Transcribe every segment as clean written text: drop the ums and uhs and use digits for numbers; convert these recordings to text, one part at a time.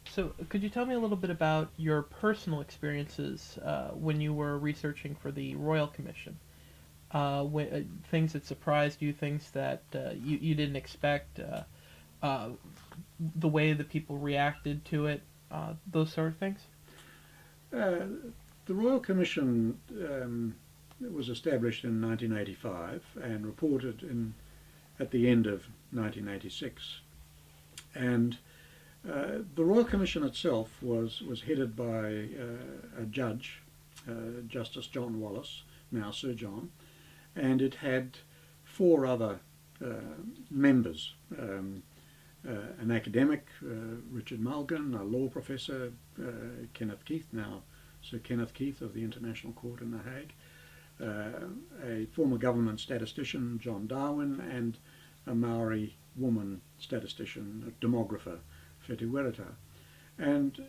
So, could you tell me a little bit about your personal experiences when you were researching for the Royal Commission? Things that surprised you, things that you didn't expect, uh, the way the people reacted to it, those sort of things? Uh, the Royal Commission was established in 1985 and reported at the end of 1986. And the Royal Commission itself was headed by a judge, Justice John Wallace, now Sir John, and it had four other members. An academic, Richard Mulgan, a law professor, Kenneth Keith, now Sir Kenneth Keith of the International Court in The Hague, a former government statistician, John Darwin, and a Maori woman statistician, a demographer, Feti Wereta. And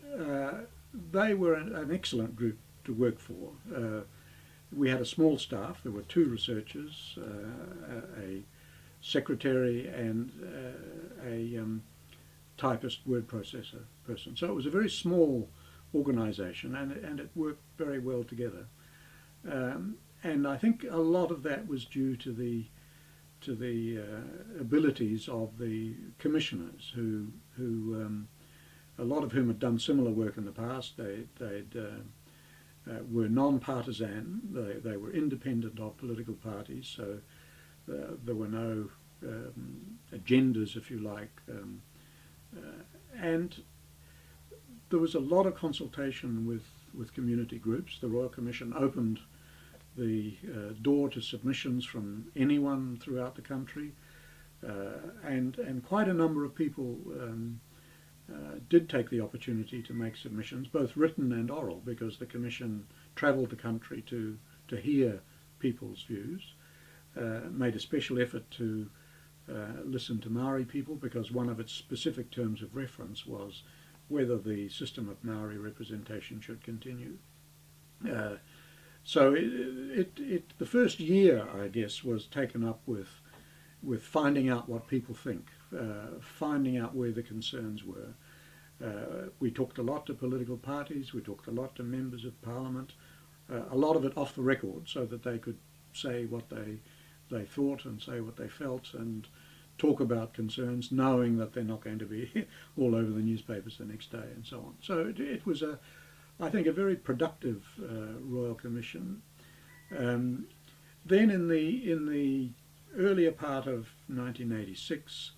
they were an excellent group to work for. We had a small staff. There were two researchers, a secretary and a typist word processor person. So it was a very small organisation, and it worked very well together. And I think a lot of that was due to the abilities of the commissioners, who a lot of whom had done similar work in the past. They'd were non-partisan. They were independent of political parties, so there were no agendas, if you like, and there was a lot of consultation with community groups. The Royal Commission opened the door to submissions from anyone throughout the country, and quite a number of people did take the opportunity to make submissions, both written and oral, because the Commission travelled the country to hear people's views. Made a special effort to listen to Maori people, because one of its specific terms of reference was whether the system of Maori representation should continue. So the first year, I guess, was taken up with finding out what people think, finding out where the concerns were. We talked a lot to political parties, we talked a lot to members of Parliament, a lot of it off the record, so that they could say what they thought and say what they felt and talk about concerns, knowing that they're not going to be all over the newspapers the next day and so on. So it was, I think, a very productive Royal Commission. Then in the earlier part of 1986,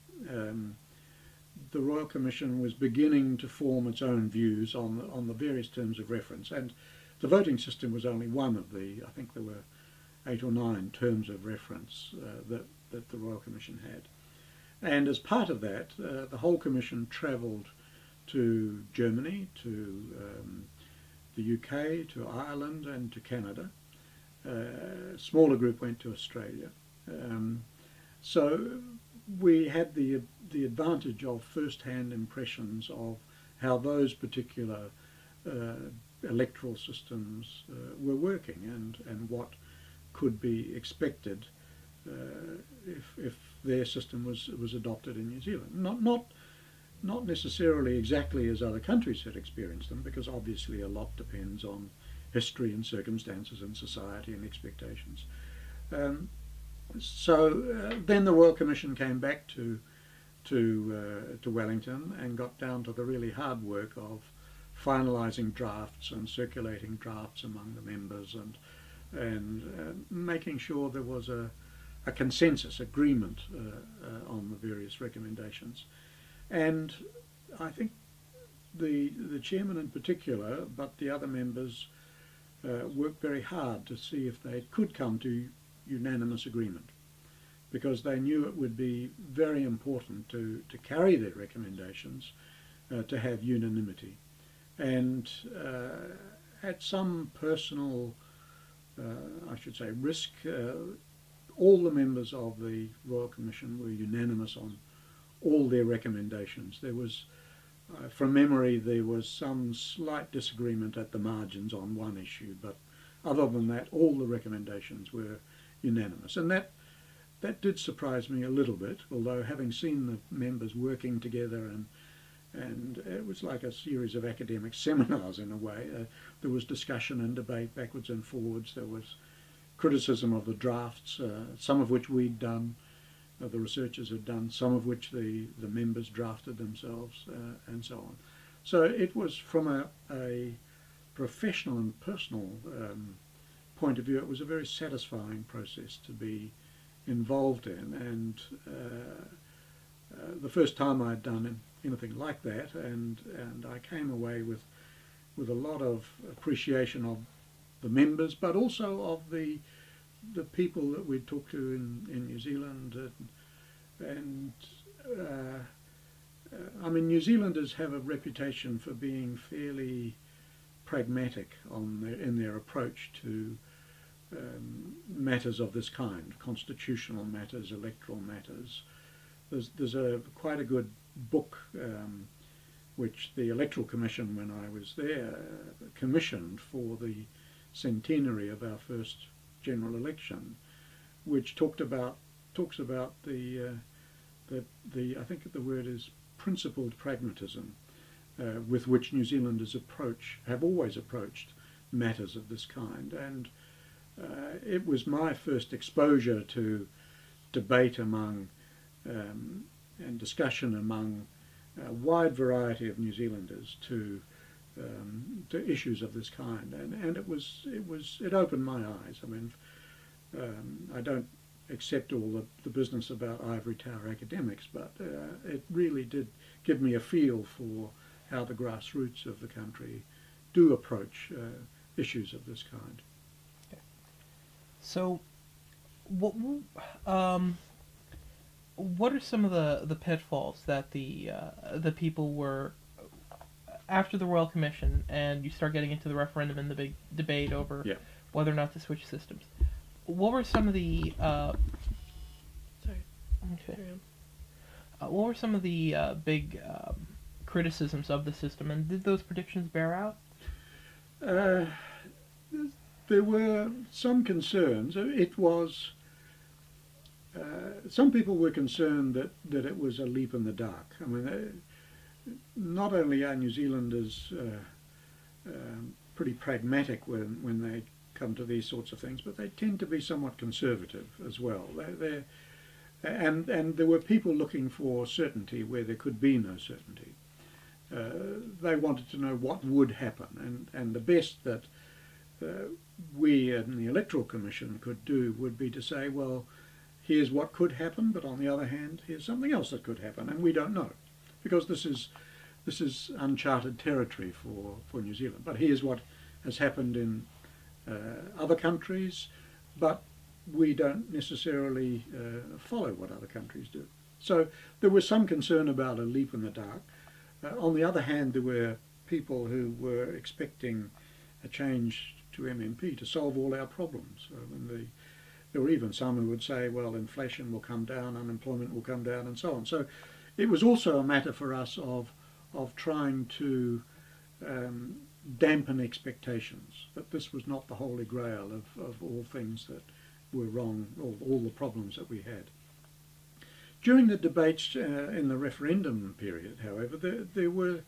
the Royal Commission was beginning to form its own views on the various terms of reference, and the voting system was only one of I think there were 8 or 9 terms of reference that the Royal Commission had. And as part of that, the whole Commission travelled to Germany, to the UK, to Ireland and to Canada. A smaller group went to Australia. So we had the advantage of first-hand impressions of how those particular electoral systems were working, and what could be expected if their system was adopted in New Zealand. Not necessarily exactly as other countries had experienced them, because obviously a lot depends on history and circumstances and society and expectations. So then the Royal Commission came back to Wellington and got down to the really hard work of finalising drafts and circulating drafts among the members, and making sure there was a consensus, agreement on the various recommendations. And I think the chairman in particular, but the other members, worked very hard to see if they could come to unanimous agreement, because they knew it would be very important to carry their recommendations, to have unanimity. And at some personal, I should say, risk, all the members of the Royal Commission were unanimous on all their recommendations. There was, from memory, there was some slight disagreement at the margins on one issue, but other than that, all the recommendations were unanimous. And that did surprise me a little bit, although having seen the members working together and it was like a series of academic seminars in a way. There was discussion and debate backwards and forwards. There was criticism of the drafts, some of which we'd done, the researchers had done, some of which the members drafted themselves, and so on. So it was, from a professional and personal point of view, it was a very satisfying process to be involved in, and the first time I'd done anything like that, and I came away with a lot of appreciation of the members, but also of the people that we'd talked to in New Zealand, and I mean, New Zealanders have a reputation for being fairly pragmatic in their approach to matters of this kind, constitutional matters, electoral matters. There's quite a good book which the Electoral Commission, when I was there, commissioned for the centenary of our first general election, which talks about the I think the word is principled pragmatism with which New Zealanders have always approached matters of this kind, and it was my first exposure to debate among and discussion among a wide variety of New Zealanders to issues of this kind, and it opened my eyes. I mean, I don't accept all the business about ivory tower academics, but it really did give me a feel for how the grassroots of the country do approach issues of this kind. Okay. So, what are some of the pitfalls that the people were after the Royal Commission, and you start getting into the referendum and the big debate over whether or not to switch systems? What were some of the what were some of the big criticisms of the system, and did those predictions bear out? There were some concerns. It was some people were concerned that it was a leap in the dark. I mean, not only are New Zealanders pretty pragmatic when they come to these sorts of things, but they tend to be somewhat conservative as well. And there were people looking for certainty where there could be no certainty. They wanted to know what would happen, and the best that we in the Electoral Commission could do would be to say, well, here's what could happen, but on the other hand, here's something else that could happen, and we don't know, because this is uncharted territory for New Zealand. But here's what has happened in other countries, but we don't necessarily follow what other countries do. So there was some concern about a leap in the dark. On the other hand, there were people who were expecting a change to MMP to solve all our problems. There were even some who would say, well, inflation will come down, unemployment will come down, and so on. So it was also a matter for us of trying to dampen expectations, that this was not the holy grail of all things that were wrong, all the problems that we had. During the debates in the referendum period, however, there were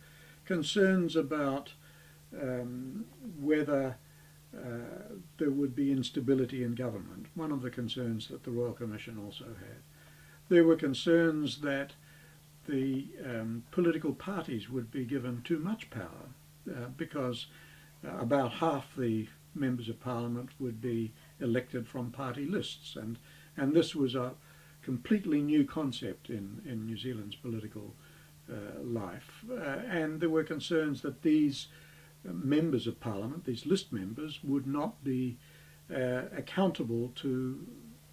concerns about whether there would be instability in government, one of the concerns that the Royal Commission also had. There were concerns that the political parties would be given too much power because about half the members of Parliament would be elected from party lists, and this was a completely new concept in New Zealand's political life, and there were concerns that these members of Parliament, these list members, would not be accountable to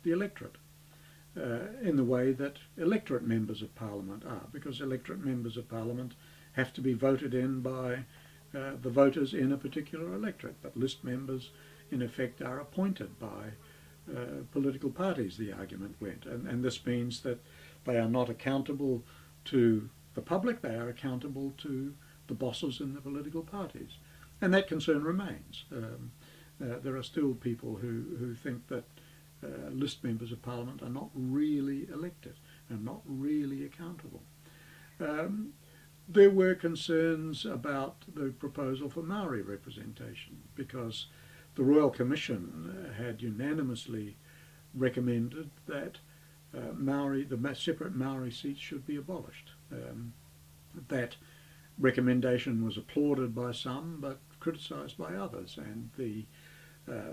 the electorate in the way that electorate members of Parliament are, because electorate members of Parliament have to be voted in by the voters in a particular electorate, but list members in effect are appointed by political parties, the argument went, and this means that they are not accountable to the public, they are accountable to the bosses in the political parties. And that concern remains. There are still people who think that list members of Parliament are not really elected and not really accountable. There were concerns about the proposal for Maori representation because the Royal Commission had unanimously recommended that the separate Maori seats should be abolished. That recommendation was applauded by some but criticised by others, and the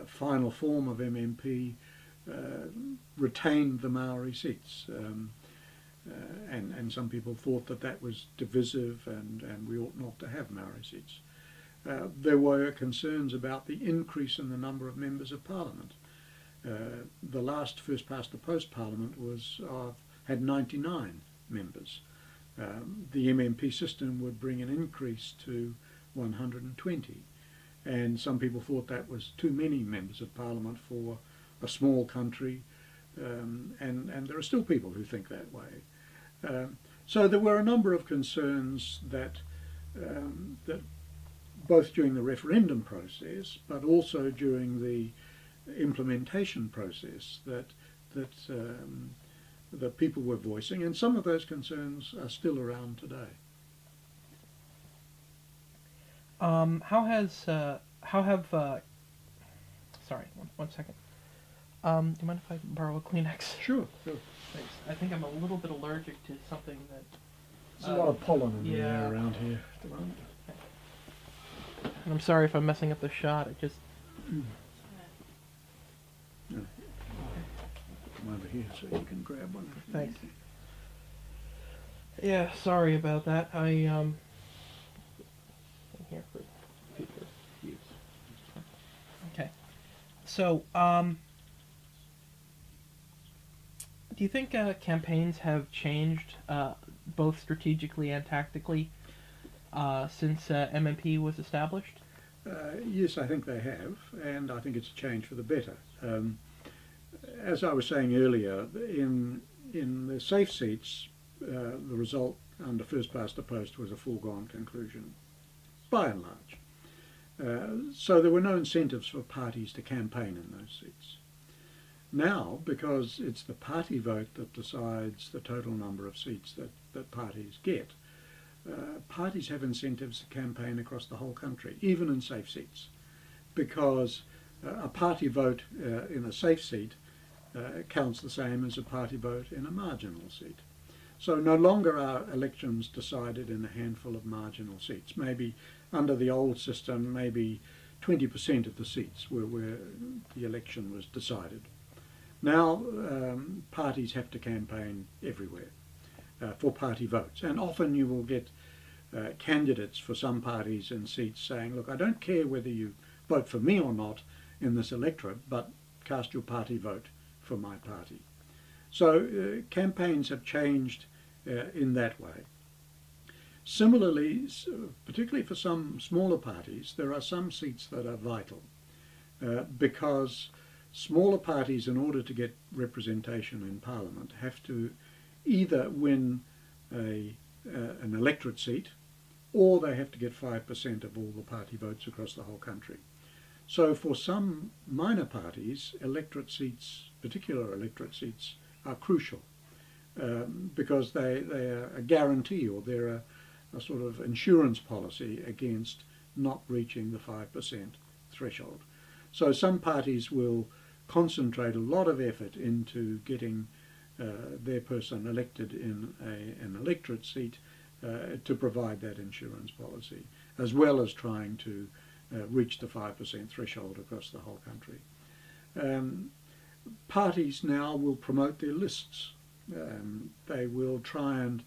final form of MMP retained the Maori seats. And some people thought that that was divisive and we ought not to have Maori seats. There were concerns about the increase in the number of members of Parliament. The last first past the post Parliament had 99 members. The MMP system would bring an increase to 120, and some people thought that was too many members of Parliament for a small country, and there are still people who think that way. So there were a number of concerns that both during the referendum process, but also during the implementation process, that people were voicing, and some of those concerns are still around today. Sorry, one second. Do you mind if I borrow a Kleenex? Sure. Thanks. I think I'm a little bit allergic to something that... There's a lot of pollen in the air around here at the moment. And I'm sorry if I'm messing up the shot. It just... Yeah. Come over here so you can grab one. Thanks. Yeah, sorry about that. I'm here for future use. Okay. So, do you think campaigns have changed both strategically and tactically since MMP was established? Yes, I think they have, and I think it's a change for the better. As I was saying earlier, in the safe seats, the result under first past the post was a foregone conclusion, by and large. So there were no incentives for parties to campaign in those seats. Now, because it's the party vote that decides the total number of seats that parties get, parties have incentives to campaign across the whole country, even in safe seats, because a party vote in a safe seat counts the same as a party vote in a marginal seat. So no longer are elections decided in a handful of marginal seats. Maybe under the old system, maybe 20% of the seats were where the election was decided. Now parties have to campaign everywhere for party votes, and often you will get candidates for some parties in seats saying, look, I don't care whether you vote for me or not in this electorate, but cast your party vote for my party. So campaigns have changed in that way. Similarly, particularly for some smaller parties, there are some seats that are vital because smaller parties, in order to get representation in Parliament, have to either win an electorate seat or they have to get 5% of all the party votes across the whole country. So for some minor parties, electorate seats, particular electorate seats, are crucial because they are a guarantee, or they're a sort of insurance policy against not reaching the 5% threshold. So some parties will concentrate a lot of effort into getting their person elected in an electorate seat to provide that insurance policy, as well as trying to reach the 5% threshold across the whole country. Parties now will promote their lists. They will try and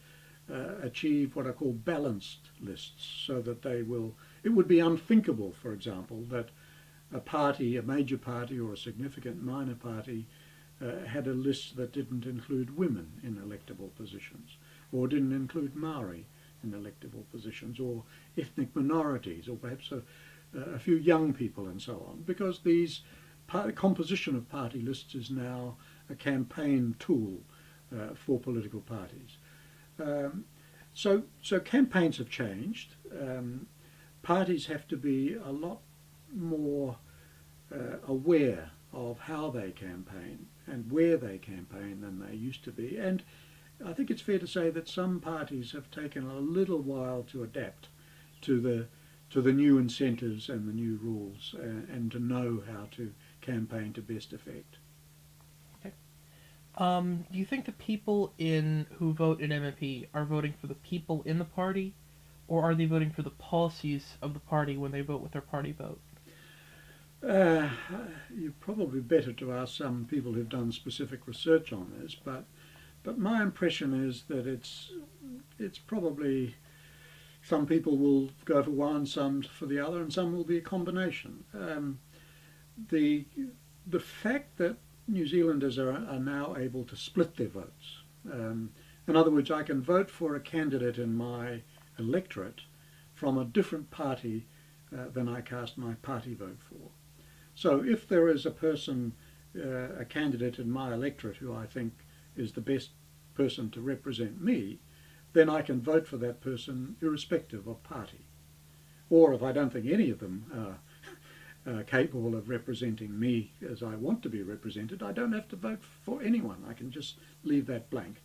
achieve what are called balanced lists, so that it would be unthinkable, for example, that a party, a major party or a significant minor party had a list that didn't include women in electable positions, or didn't include Maori in electable positions, or ethnic minorities, or perhaps a few young people and so on, because these composition of party lists is now a campaign tool for political parties. So campaigns have changed. Parties have to be a lot more aware of how they campaign and where they campaign than they used to be, and I think it's fair to say that some parties have taken a little while to adapt to the new incentives and the new rules, and to know how to campaign to best effect. Okay. Do you think the people who vote in MMP are voting for the people in the party, or are they voting for the policies of the party when they vote with their party vote? Uh, you're probably better to ask some people who've done specific research on this, but my impression is that it's probably some people will go for one, some for the other, and some will be a combination. The the fact that New Zealanders are now able to split their votes. In other words, I can vote for a candidate in my electorate from a different party than I cast my party vote for. So if there is a person, a candidate in my electorate who I think is the best person to represent me, then I can vote for that person irrespective of party. Or if I don't think any of them are capable of representing me as I want to be represented, I don't have to vote for anyone. I can just leave that blank,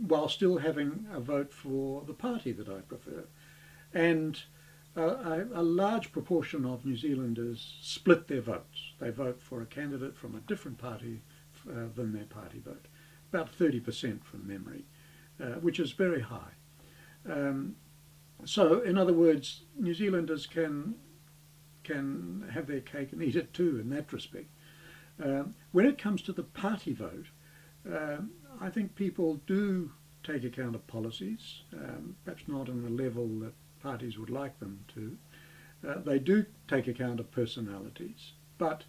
while still having a vote for the party that I prefer. And a large proportion of New Zealanders split their votes. They vote for a candidate from a different party than their party vote, about 30% from memory, which is very high. So, in other words, New Zealanders can have their cake and eat it too in that respect. When it comes to the party vote, I think people do take account of policies, perhaps not on the level that parties would like them to. They do take account of personalities, but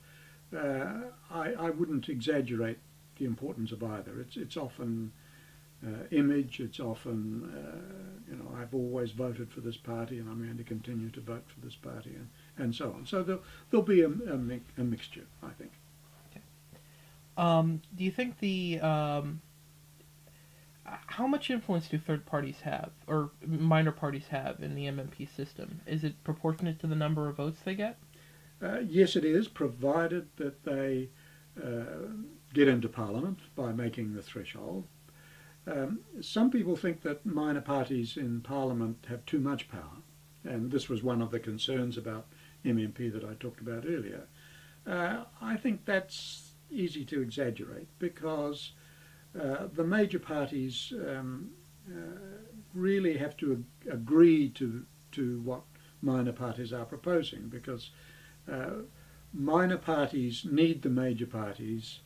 I wouldn't exaggerate the importance of either. It's often image, it's often, I've always voted for this party and I'm going to continue to vote for this party, and so on. So there'll be a mixture, I think. Okay. Do you think how much influence do third parties have, or minor parties have, in the MMP system? Is it proportionate to the number of votes they get? Yes, it is, provided that they get into Parliament by making the threshold. Some people think that minor parties in Parliament have too much power, and this was one of the concerns about MMP that I talked about earlier. I think that's easy to exaggerate, because the major parties really have to agree to what minor parties are proposing, because minor parties need the major parties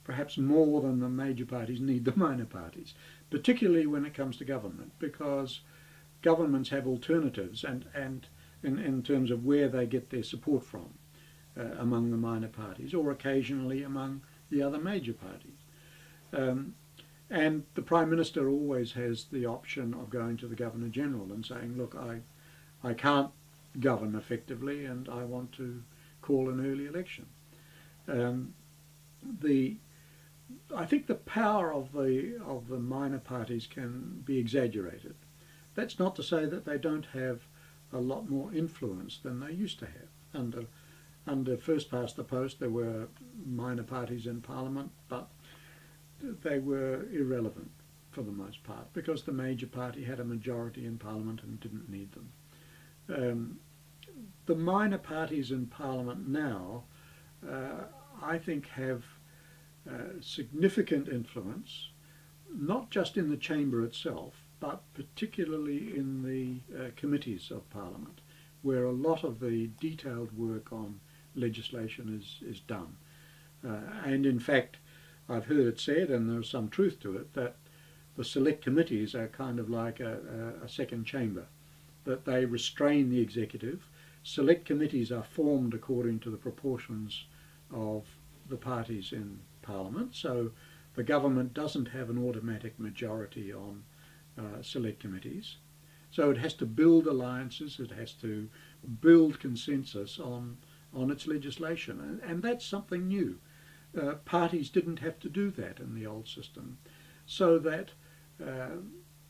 perhaps more than the major parties need the minor parties, particularly when it comes to government, because governments have alternatives and in terms of where they get their support from among the minor parties, or occasionally among the other major parties. And the Prime Minister always has the option of going to the Governor-General and saying, look, I can't govern effectively and I want to call an early election. I think the power of the minor parties can be exaggerated. That's not to say that they don't have a lot more influence than they used to have. Under First Past the Post, there were minor parties in Parliament, but they were irrelevant for the most part, because the major party had a majority in Parliament and didn't need them. The minor parties in Parliament now, I think, have significant influence, not just in the chamber itself, but particularly in the committees of Parliament, where a lot of the detailed work on legislation is done. And in fact, I've heard it said, and there's some truth to it, that the select committees are kind of like a second chamber, that they restrain the executive. Select committees are formed according to the proportions of the parties in Parliament, so the government doesn't have an automatic majority on select committees. So it has to build alliances, it has to build consensus on its legislation, and that's something new. Parties didn't have to do that in the old system, so that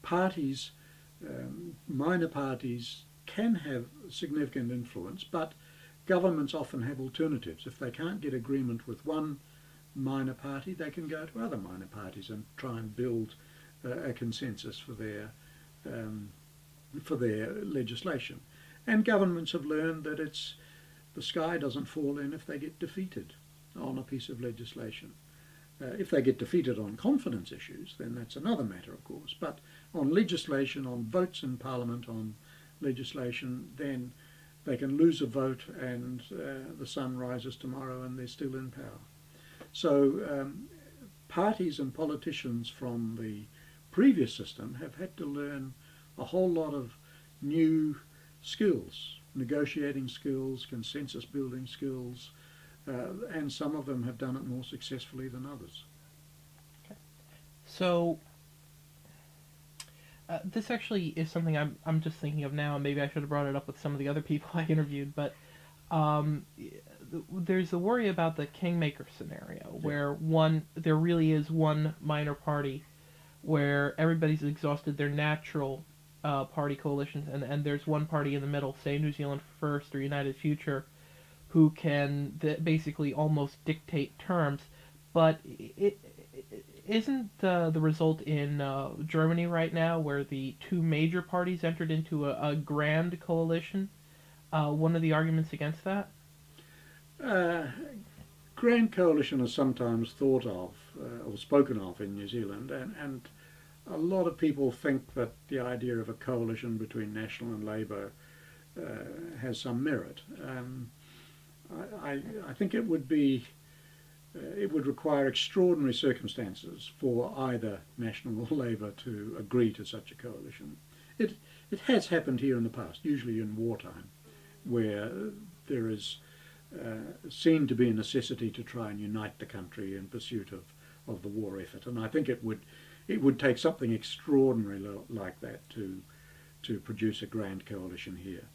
parties, minor parties, can have significant influence, but governments often have alternatives. If they can't get agreement with one minor party, they can go to other minor parties and try and build a consensus for their legislation. And governments have learned that the sky doesn't fall in if they get defeated on a piece of legislation. If they get defeated on confidence issues, then that's another matter, of course. But on legislation, on votes in Parliament, on legislation, then they can lose a vote and the sun rises tomorrow and they're still in power. So parties and politicians from the previous system have had to learn a whole lot of new skills, negotiating skills, consensus building skills, and some of them have done it more successfully than others. Okay. So this actually is something I'm just thinking of now, and maybe I should have brought it up with some of the other people I interviewed, but there's a worry about the kingmaker scenario, where there really is one minor party where everybody's exhausted their natural party coalitions, and there's one party in the middle, say New Zealand First or United Future, who can basically almost dictate terms. But isn't the result in Germany right now, where the two major parties entered into a grand coalition, one of the arguments against that? Grand coalition is sometimes thought of or spoken of in New Zealand, and a lot of people think that the idea of a coalition between National and Labour has some merit. I think it would require extraordinary circumstances for either National or Labour to agree to such a coalition. It has happened here in the past, usually in wartime, where there is seen to be a necessity to try and unite the country in pursuit of the war effort. And I think it would take something extraordinary like that to produce a grand coalition here.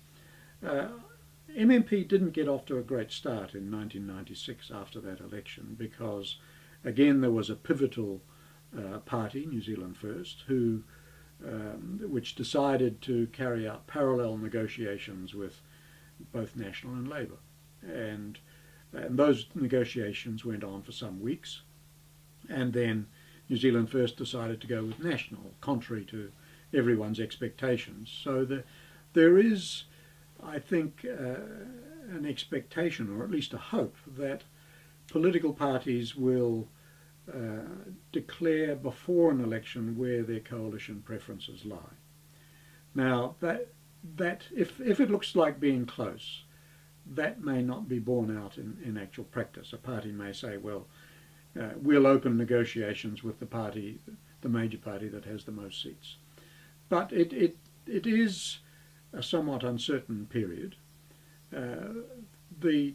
MMP didn't get off to a great start in 1996 after that election because, again, there was a pivotal party, New Zealand First, which decided to carry out parallel negotiations with both National and Labour. And those negotiations went on for some weeks, and then New Zealand First decided to go with National, contrary to everyone's expectations. So there is, I think, an expectation, or at least a hope, that political parties will declare before an election where their coalition preferences lie. Now, that if it looks like being close, that may not be borne out in actual practice. A party may say, well, we'll open negotiations with the major party that has the most seats. But it is a somewhat uncertain period. The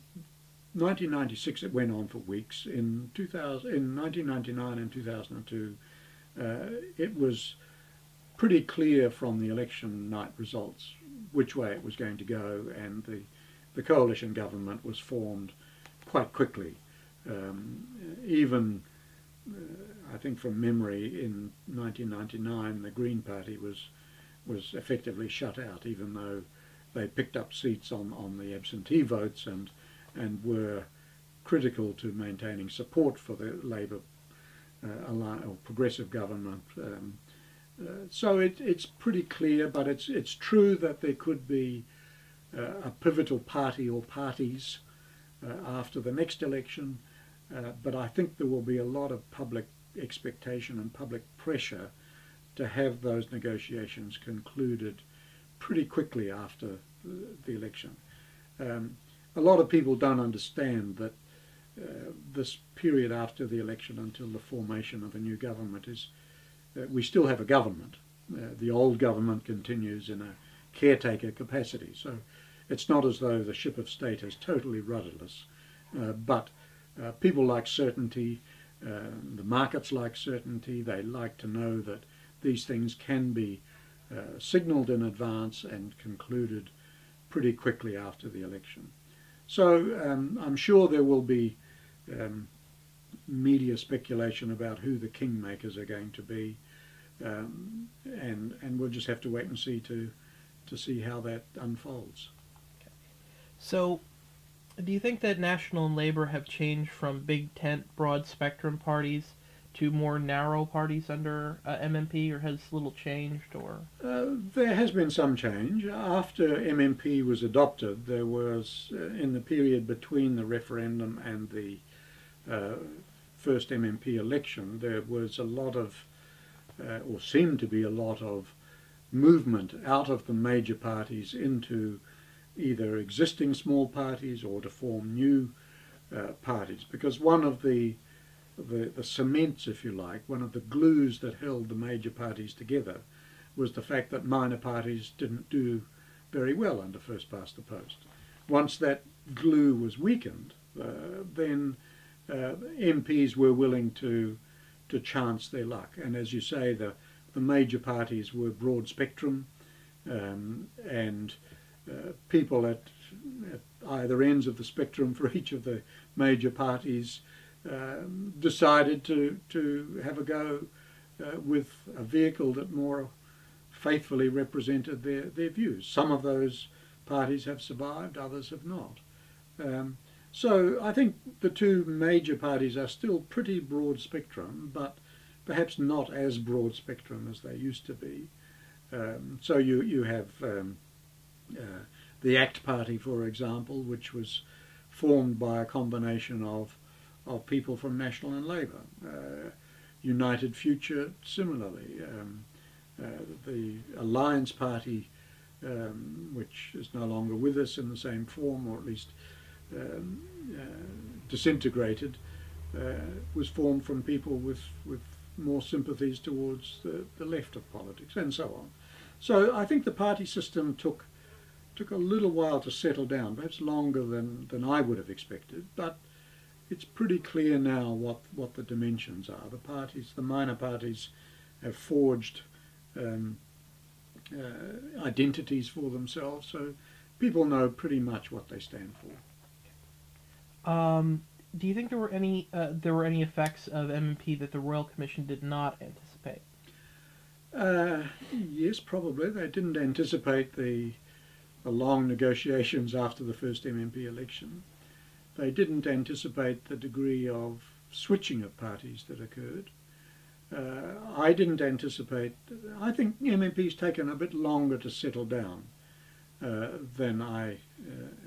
1996, it went on for weeks. In 1999 and 2002, it was pretty clear from the election night results which way it was going to go, and the coalition government was formed quite quickly. Even, I think from memory, in 1999 the Green Party was effectively shut out, even though they picked up seats on the absentee votes and were critical to maintaining support for the Labour or progressive government. So it's pretty clear, but it's true that there could be a pivotal party or parties after the next election, but I think there will be a lot of public expectation and public pressure to have those negotiations concluded pretty quickly after the election. A lot of people don't understand that this period after the election until the formation of a new government is, we still have a government. The old government continues in a caretaker capacity, so it's not as though the ship of state is totally rudderless, but people like certainty, the markets like certainty. They like to know that these things can be signalled in advance and concluded pretty quickly after the election. So I'm sure there will be media speculation about who the kingmakers are going to be, and we'll just have to wait and see to see how that unfolds. So Do you think that National and Labor have changed from big tent, broad spectrum parties to more narrow parties under MMP, or has little changed? Or There has been some change. After MMP was adopted, there was, in the period between the referendum and the uh, first MMP election, there was a lot of, or seemed to be a lot of, movement out of the major parties into either existing small parties or to form new parties. Because one of the cements, if you like, one of the glues that held the major parties together was the fact that minor parties didn't do very well under first past the post. Once that glue was weakened, then MPs were willing to chance their luck. And as you say, the major parties were broad spectrum, and people at either ends of the spectrum for each of the major parties decided to have a go with a vehicle that more faithfully represented their views. Some of those parties have survived, others have not. So I think the two major parties are still pretty broad spectrum, but perhaps not as broad spectrum as they used to be. So you have the ACT Party, for example, which was formed by a combination of people from National and Labor. United Future, similarly. The Alliance Party, which is no longer with us in the same form, or at least disintegrated, was formed from people with more sympathies towards the left of politics, and so on. So I think the party system took a little while to settle down, perhaps longer than I would have expected, but it's pretty clear now what the dimensions are. The parties, the minor parties, have forged identities for themselves, so people know pretty much what they stand for. Do you think there were any effects of MMP that the Royal Commission did not anticipate? Yes, probably. They didn't anticipate the long negotiations after the first MMP election. They didn't anticipate the degree of switching of parties that occurred. I didn't anticipate. I think MMP's taken a bit longer to settle down than I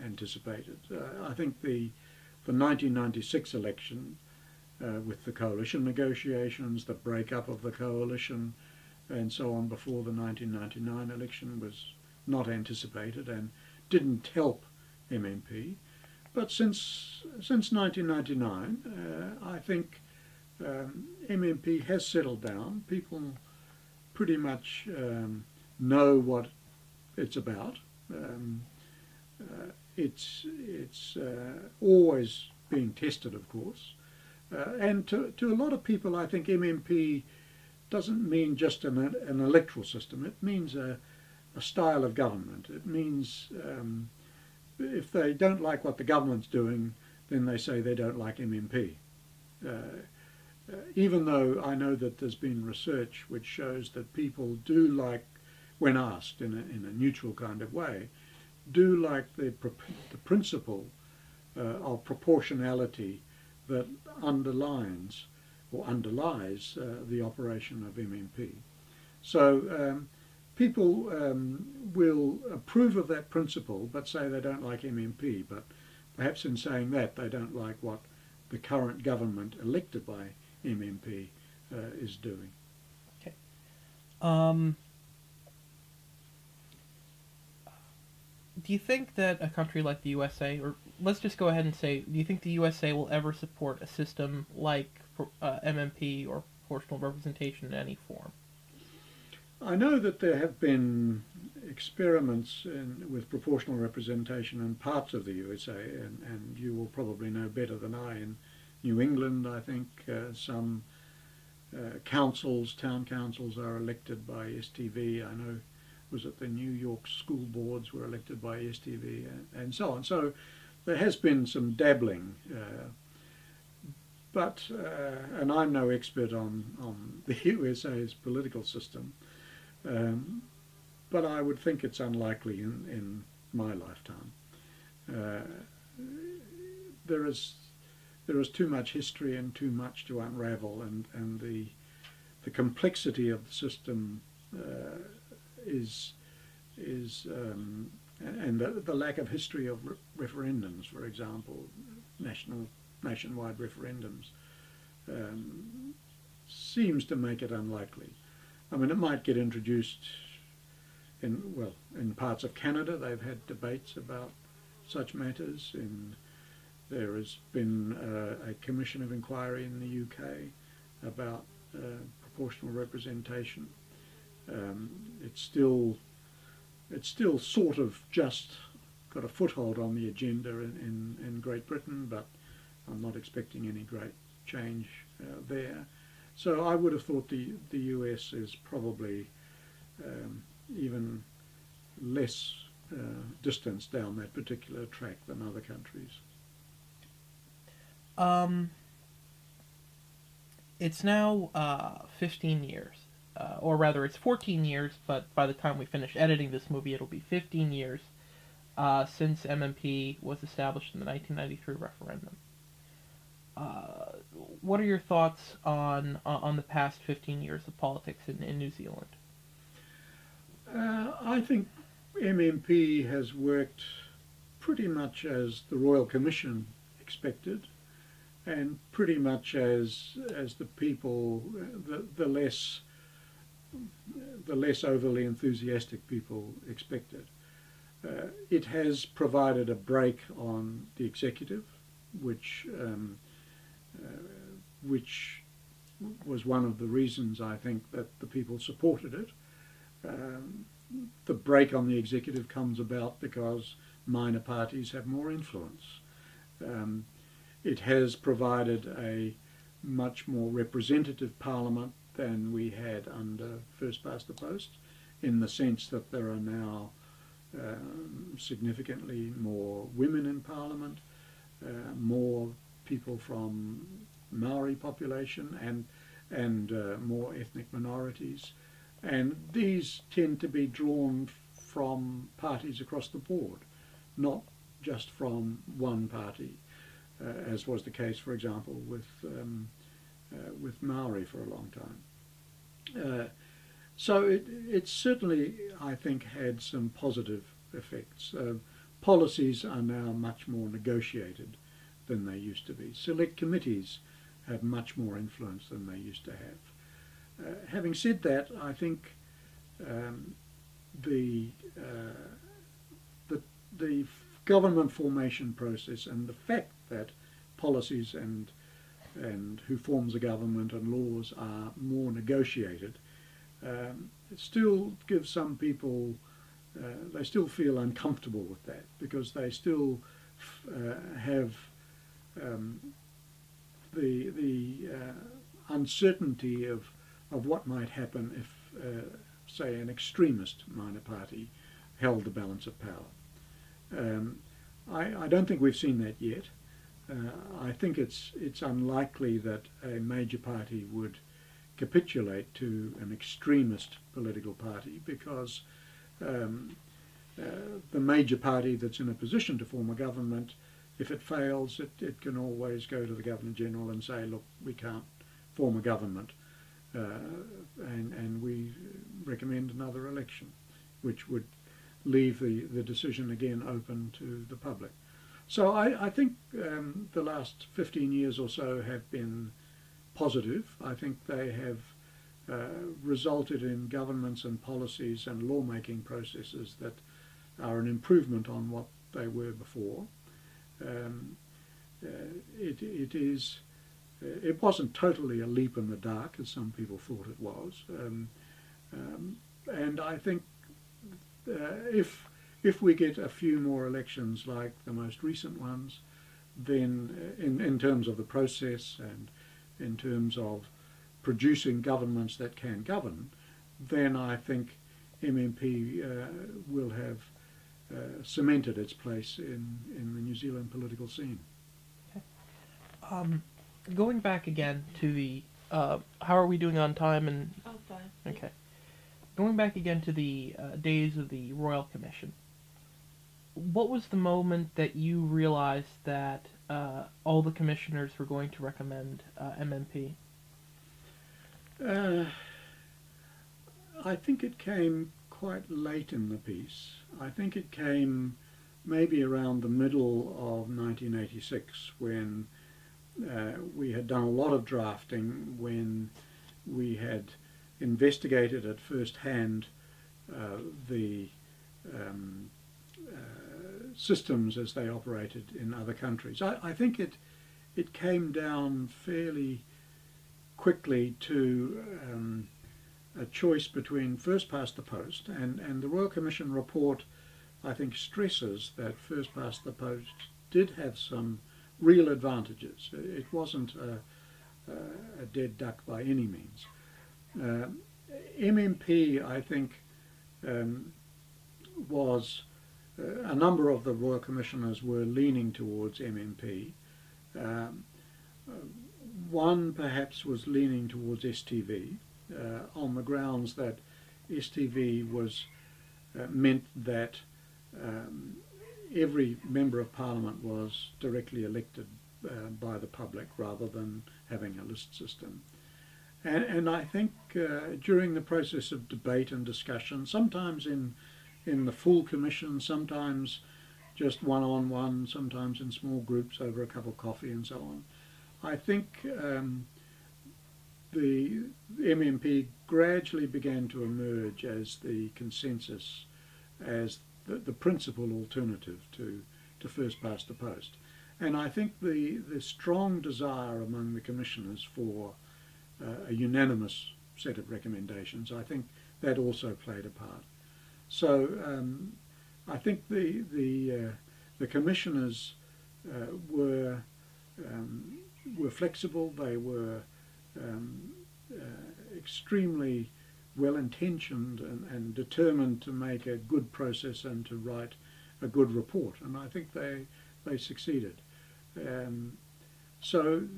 anticipated. I think the 1996 election, with the coalition negotiations, the breakup of the coalition, and so on before the 1999 election, was not anticipated and didn't help MMP. But since 1999, I think MMP has settled down. People pretty much know what it's about. It's always being tested, of course. And to a lot of people, I think MMP doesn't mean just an electoral system. It means a style of government. It means if they don't like what the government's doing, then they say they don't like MMP. Even though I know that there's been research which shows that people do like, when asked in a neutral kind of way, do like the principle of proportionality that underlines or underlies the operation of MMP. So people will approve of that principle but say they don't like MMP, but perhaps in saying that they don't like what the current government elected by MMP is doing. Okay. Do you think that a country like the USA, or let's just go ahead and say, do you think the USA will ever support a system like MMP or proportional representation in any form? I know that there have been experiments with proportional representation in parts of the USA, and you will probably know better than I. In New England, I think some councils, town councils, are elected by STV. I know was it the New York school boards were elected by STV, and so on. So there has been some dabbling, but and I'm no expert on the USA's political system, but I would think it's unlikely in my lifetime. there is too much history and too much to unravel, and the complexity of the system is and the lack of history of referendums, for example, nationwide referendums, seems to make it unlikely. I mean, it might get introduced in parts of Canada. They've had debates about such matters. There has been a commission of inquiry in the UK about proportional representation. It's still sort of just got a foothold on the agenda in Great Britain, but I'm not expecting any great change there. So I would have thought the US is probably even less distance down that particular track than other countries. It's now 15 years, or rather it's 14 years, but by the time we finish editing this movie it'll be 15 years since MMP was established in the 1993 referendum. What are your thoughts on the past 15 years of politics in New Zealand? I think MMP has worked pretty much as the Royal Commission expected, and pretty much as the people, the less overly enthusiastic people expected. It has provided a break on the executive, which was one of the reasons I think that the people supported it. The break on the executive comes about because minor parties have more influence. It has provided a much more representative parliament than we had under First Past the Post, in the sense that there are now significantly more women in parliament, more people from Maori population, and more ethnic minorities, and these tend to be drawn from parties across the board, not just from one party, as was the case, for example, with Maori for a long time. So it certainly, I think, had some positive effects. Policies are now much more negotiated than they used to be. Select committees have much more influence than they used to have. Having said that, I think the government formation process and the fact that policies and who forms a government and laws are more negotiated, it still gives some people, they still feel uncomfortable with that, because they still have the uncertainty of what might happen if, say, an extremist minor party held the balance of power. I don't think we've seen that yet. I think it's unlikely that a major party would capitulate to an extremist political party, because the major party that's in a position to form a government, if it fails, it can always go to the Governor-General and say, look, we can't form a government, and we recommend another election, which would leave the decision again open to the public. So I think the last 15 years or so have been positive. I think they have resulted in governments and policies and lawmaking processes that are an improvement on what they were before. It wasn't totally a leap in the dark, as some people thought it was, and I think if we get a few more elections like the most recent ones, then in terms of the process and in terms of producing governments that can govern, then I think MMP will have cemented its place in the New Zealand political scene. Okay. Going back again to the how are we doing on time? And Oh, fine. okay, going back again to the days of the Royal Commission. what was the moment that you realized that all the commissioners were going to recommend MMP? Uh, I think it came quite late in the piece. I think it came maybe around the middle of 1986 when we had done a lot of drafting, when we had investigated at first hand the um, systems as they operated in other countries. I think it came down fairly quickly to a choice between first past the post, and the Royal Commission report, I think, stresses that first past the post did have some real advantages. It wasn't a dead duck by any means. Uh, MMP, I think, um, was a number of the Royal Commissioners were leaning towards MMP. Um, One perhaps was leaning towards STV on the grounds that STV was meant that every member of Parliament was directly elected by the public rather than having a list system. And I think during the process of debate and discussion, sometimes in the full commission, sometimes just one-on-one, sometimes in small groups over a cup of coffee and so on, I think the MMP gradually began to emerge as the consensus, as the principal alternative to first past the post. And I think the strong desire among the commissioners for a unanimous set of recommendations, I think that also played a part. So I think the commissioners were flexible. They were extremely well-intentioned and determined to make a good process and to write a good report, and I think they succeeded. So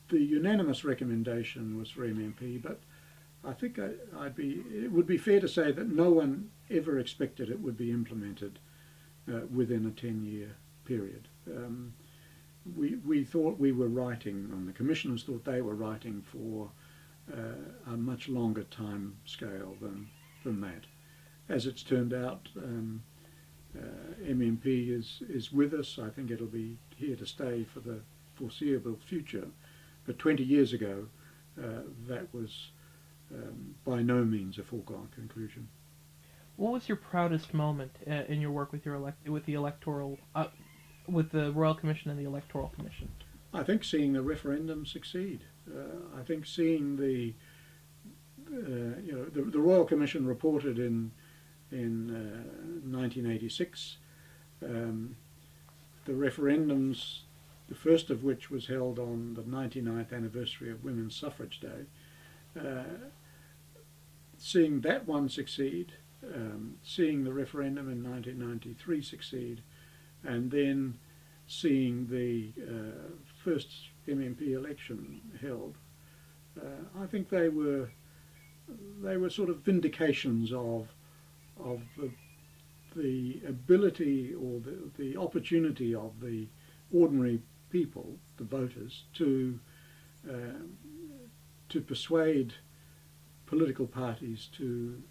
the unanimous recommendation was for MMP, but I think it would be fair to say that no one ever expected it would be implemented within a 10-year period. We thought we were writing, and the commissioners thought they were writing for a much longer time scale than that. As it's turned out, MMP is with us. I think it'll be here to stay for the foreseeable future. But 20 years ago, that was by no means a foregone conclusion. What was your proudest moment in your work with with the Royal Commission and the Electoral Commission? I think seeing the referendum succeed. I think seeing the Royal Commission reported in 1986. The referendums, the first of which was held on the 99th anniversary of Women's Suffrage Day. Seeing that one succeed, seeing the referendum in 1993 succeed, and then seeing the first MMP election held, I think they were sort of vindications of the ability or the opportunity of the ordinary people, the voters, to persuade political parties to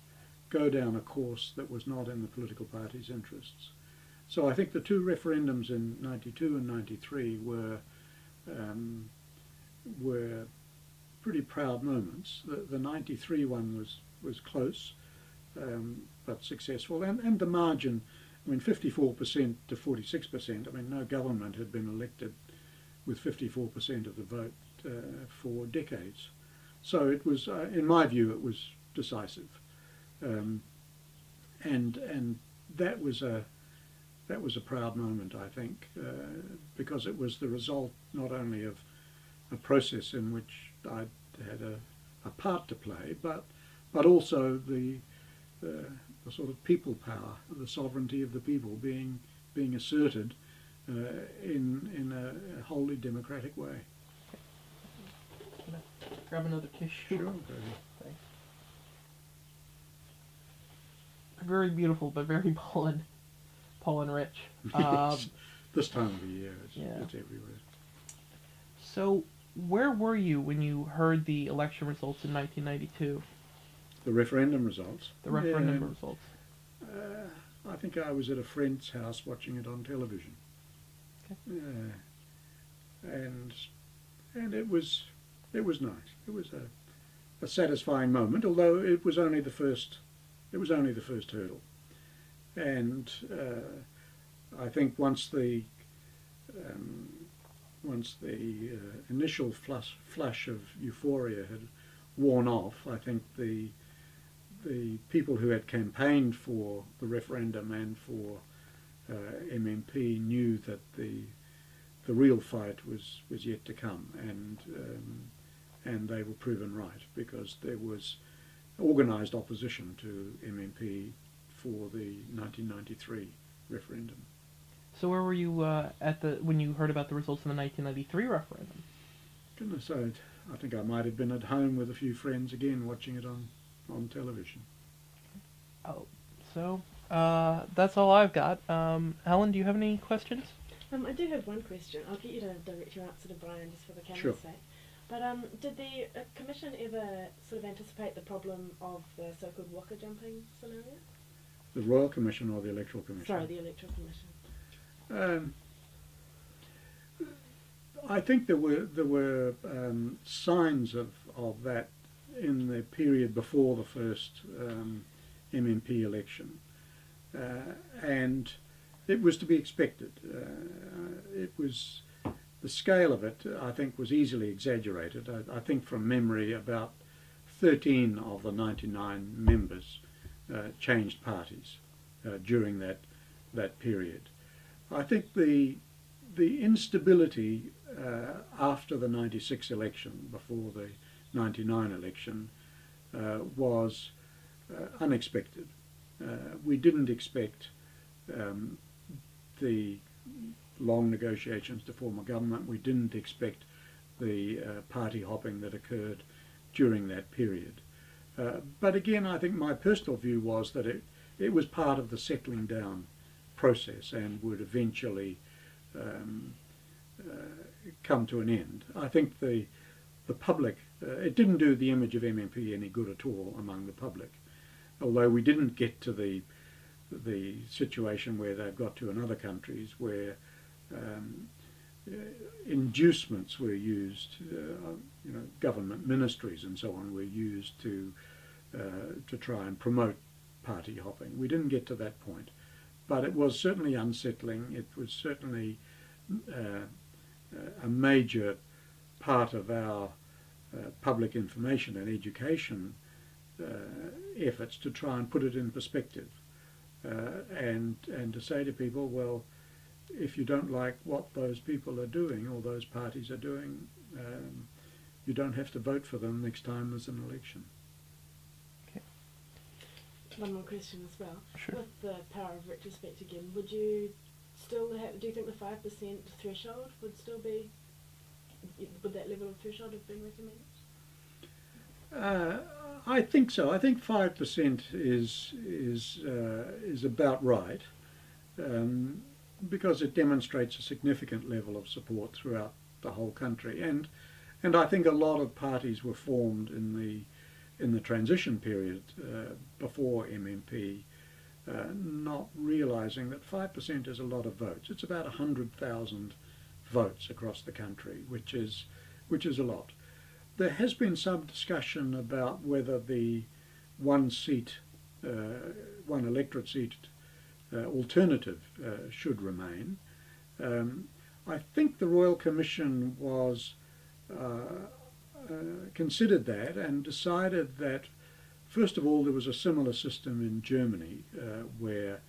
go down a course that was not in the political parties' interests. So I think the two referendums in 92 and 93 were pretty proud moments. The 93 one was close, but successful, and the margin, I mean, 54% to 46%. I mean, no government had been elected with 54% of the vote for decades. So it was, in my view, it was decisive, and that was a proud moment, I think, because it was the result not only of a process in which I had a part to play, but also the sort of people power, the sovereignty of the people being asserted in a wholly democratic way. Grab another tissue. Sure. Thanks. Very beautiful, but very blunt Paul and Rich. Yes. This time of the year, Yeah. it's everywhere. So, where were you when you heard the election results in 1992? The referendum results. The referendum results. I think I was at a friend's house watching it on television. Okay. And it was nice. It was a satisfying moment, although it was only the first hurdle. And I think once the initial flush of euphoria had worn off, I think the people who had campaigned for the referendum and for MMP knew that the real fight was yet to come, and they were proven right, because there was organised opposition to MMP for the 1993 referendum. So where were you when you heard about the results in the 1993 referendum? Goodness, I think I might have been at home with a few friends again, watching it on television. Oh, so that's all I've got. Helen, do you have any questions? I do have one question. I'll get you to direct your answer to Brian just for the camera's Sure. sake. But did the Commission ever sort of anticipate the problem of the so-called waka jumping scenario? The Royal Commission or the Electoral Commission? Sorry, the Electoral Commission. I think there were signs of that in the period before the first MMP election, and it was to be expected. It was, the scale of it, I think, was easily exaggerated. I think from memory about 13 of the 99 members changed parties during that period. I think the instability after the 96 election, before the 99 election, was unexpected. We didn't expect the long negotiations to form a government. We didn't expect the party hopping that occurred during that period. But again, I think my personal view was that it was part of the settling down process and would eventually come to an end. I think the public, it didn't do the image of MMP any good at all among the public, although we didn't get to the situation where they've got to in other countries, where inducements were used, government ministries and so on were used to try and promote party hopping. We didn't get to that point, but it was certainly unsettling. It was certainly a major part of our public information and education efforts to try and put it in perspective, and to say to people, well, if you don't like what those people are doing or those parties are doing, you don't have to vote for them next time there's an election. Okay. One more question as well. Sure. With the power of retrospect again, would you still have, do you think the 5% threshold would still be, would that level of threshold have been recommended? I think so. I think 5% is about right, because it demonstrates a significant level of support throughout the whole country, and I think a lot of parties were formed in the transition period before MMP, not realising that 5% is a lot of votes. It's about 100,000 votes across the country, which is a lot. There has been some discussion about whether the one electorate seat alternative should remain. I think the Royal Commission was considered that and decided that, first of all, there was a similar system in Germany where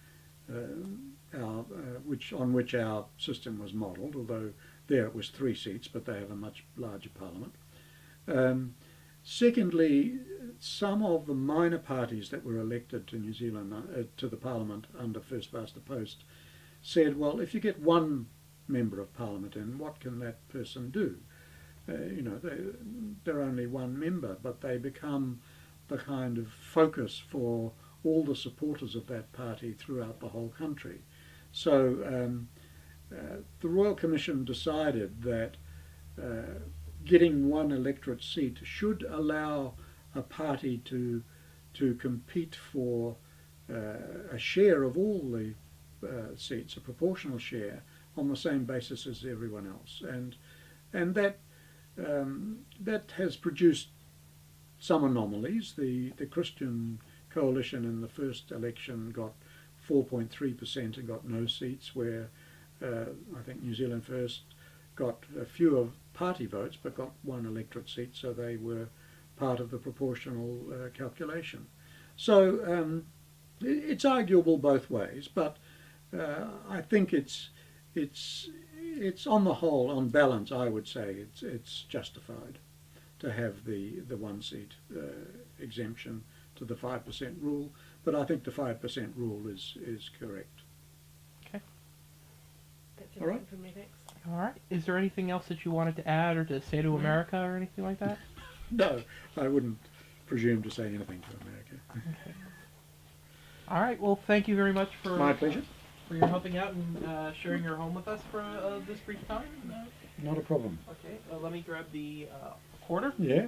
on which our system was modelled, although there it was 3 seats, but they have a much larger parliament. Secondly, some of the minor parties that were elected to New Zealand, to the Parliament under first past the post, said, well, if you get one member of Parliament in, what can that person do? They're only one member, but they become the kind of focus for all the supporters of that party throughout the whole country. So the Royal Commission decided that getting one electorate seat should allow a party to compete for a share of all the seats, a proportional share, on the same basis as everyone else, and that has produced some anomalies. The Christian coalition in the first election got 4.3% and got no seats, where I think New Zealand First got fewer party votes but got one electorate seat, so they were part of the proportional calculation. So it's arguable both ways, but I think it's on the whole, on balance, I would say it's justified to have the one seat exemption to the 5% rule, but I think the 5% rule is correct. Okay. That's All right. everything from me, thanks. All right. Is there anything else that you wanted to add or to say to America or anything like that? No, I wouldn't presume to say anything to America. Okay. All right. Well, thank you very much for My pleasure. For your helping out and sharing your home with us for this brief time. Not a problem. Okay. Let me grab the recorder. Yeah.